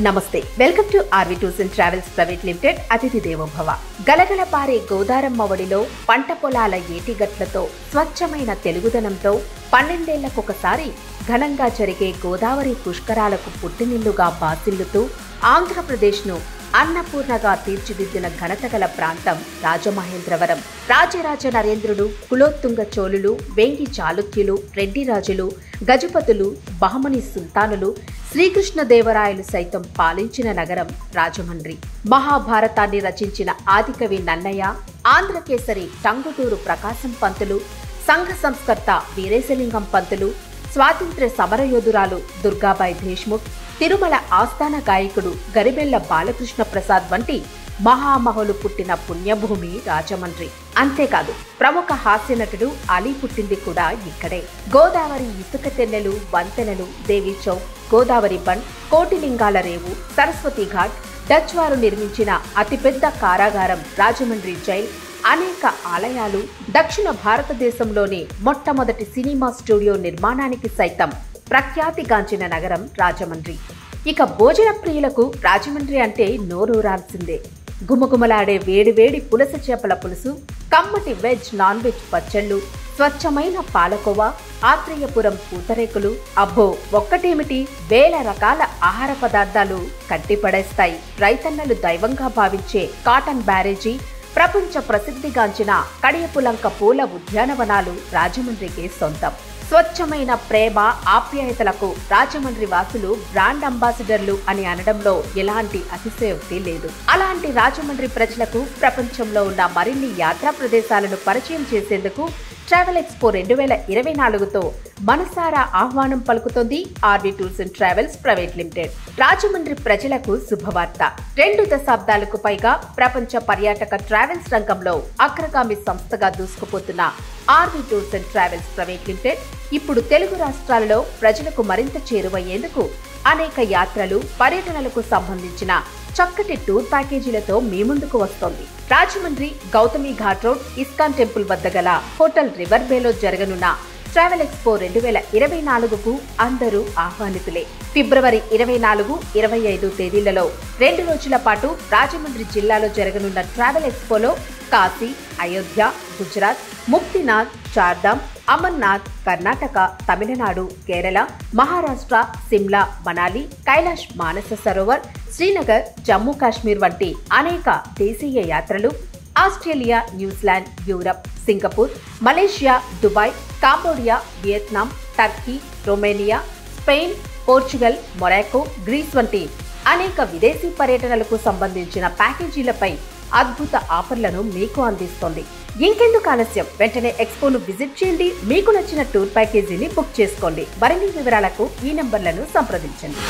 నమస్తే welcome to RV tours and travels private limited. అతిథి దేవోభవ. గలగల పారే గోదారమ్మ ఒడిలో పంట పొలాల ఏటిగట్లతో స్వచ్ఛమైన తెలుగుదనంతో 12 ఏళ్లకొకసారి ఘనంగా జరిగే గోదావరి పుష్కరాలకు పుట్టినిల్లుగా బాసిల్లుతూ ఆంధ్రప్రదేశ్ను అన్నపూర్ణగా తీర్చిదిద్దిన ఘనత గల ప్రాంతం రాజమహేంద్రవరం. రాజరాజ నరేంద్రుడు, కులోత్తుంగ చోళులు, వేంగి చాళుక్యులు, రెడ్డి రాజులు, గజపతులు, బహమని సుల్తానులు, శ్రీకృష్ణదేవరాయలు సైతం పాలించిన నగరం రాజమండ్రి. మహాభారతాన్ని రచించిన ఆదికవి నన్నయ్య, ఆంధ్రకేసరి టంగుటూరు ప్రకాశం పంతులు, సంఘ సంస్కర్త వీరేశలింగం పంతులు, స్వాతంత్ర్య సమరయోధురాలు దుర్గాబాయి దేశ్ముఖ్, తిరుమల ఆస్థాన గాయకుడు గరిబెల్ల బాలకృష్ణ ప్రసాద్ వంటి మహామహులు పుట్టిన పుణ్యభూమి రాజమండ్రి. అంతేకాదు ప్రముఖ హాస్య నటుడు అలీ పుట్టింది కూడా ఇక్కడే. గోదావరి ఇసుక తెన్నెలు, వంతెనలు, దేవి చౌక్, గోదావరి బండ్, కోటిలింగాల రేవు, సరస్వతి ఘాట్, డచ్ వారు నిర్మించిన అతిపెద్ద కారాగారం రాజమండ్రి జైల్, అనేక ఆలయాలు, దక్షిణ భారతదేశంలోని మొట్టమొదటి సినిమా స్టూడియో నిర్మాణానికి సైతం ప్రఖ్యాతిగాంచిన నగరం రాజమండ్రి. ఇక భోజన ప్రియులకు రాజమండ్రి అంటే నోరూరాల్సిందే. గుమగుమలాడే వేడివేడి పులస చేపల పులుసు, కమ్మటి వెజ్ నాన్ వెజ్ పచ్చళ్ళు, స్వచ్ఛమైన పాలకోవా, ఆత్రేయపురం పూతరేకులు, అబ్బో ఒక్కటేమిటి వేల రకాల ఆహార పదార్థాలు కట్టిపడేస్తాయి. రైతన్నలు దైవంగా భావించే కాటన్ బ్యారేజీ, ప్రపంచ ప్రసిద్ధిగాంచిన కడియపులంక పూల ఉద్యానవనాలు రాజమండ్రికి సొంతం. స్వచ్ఛమైన ప్రేమ ఆప్యాయతలకు రాజమండ్రి వాసులు బ్రాండ్ అంబాసిడర్లు అని అనడంలో ఎలాంటి అతిశయోక్తి లేదు. అలాంటి రాజమండ్రి ప్రజలకు ప్రపంచంలో ఉన్న మరిన్ని యాత్రా ప్రదేశాలను పరిచయం చేసేందుకు ట్రావెల్ ఎక్స్పో 2024తో మనసారా ఆహ్వానం పలుకుతోంది RV tours and travels private limited. Rajahmundry ప్రజలకు శుభవార్త. 2 దశాబ్దాలకు పైగా ప్రపంచ పర్యాటక ట్రావెల్స్ రంగంలో అగ్రగామి సంస్థగా దూసుకుపోతున్న R V tours and travels private limited ఇప్పుడు తెలుగు రాష్ట్రాలలో ప్రజలకు మరింత చేరువయ్యేందుకు అనేక యాత్రలు, పర్యటనలకు సంబంధించిన చక్కటి టూర్ ప్యాకేజీలతో మీ ముందుకు వస్తోంది. Rajahmundry Gautami ghat road ISKCON temple వద్ద గల హోటల్ రివర్ బేలో జరగనున్న ట్రావెల్ ఎక్స్పో 2024కు అందరూ ఆహ్వానితులే. ఫిబ్రవరి 24, 25 తేదీలలో 2 రోజుల పాటు రాజమండ్రి జిల్లాలో జరగనున్న ట్రావెల్ ఎక్స్పోలో కాశీ, అయోధ్య, గుజరాత్, ముక్తినాథ్, చార్ధామ్, అమర్నాథ్, కర్ణాటక, తమిళనాడు, కేరళ, మహారాష్ట్ర, సిమ్లా, మనాలి, కైలాష్ మానస సరోవర్, శ్రీనగర్, జమ్మూ కాశ్మీర్ వంటి అనేక దేశీయ యాత్రలు, Australia, New Zealand, Europe, Singapore, Malaysia, Dubai, Cambodia, Vietnam, Turkey, Romania, Spain, Portugal, Morocco, Greece వంటి అనేక విదేశీ పర్యటనలకు సంబంధించిన ప్యాకేజీలపై అద్భుత ఆఫర్లను మీకు అందిస్తోంది. ఇంకెందుకు ఆలస్యం, వెంటనే ఎక్స్పోను విజిట్ చేయండి. మీకు నచ్చిన టూర్ ప్యాకేజీని బుక్ చేసుకోండి. మరిన్ని వివరాలకు ఈ నంబర్లను సంప్రదించండి.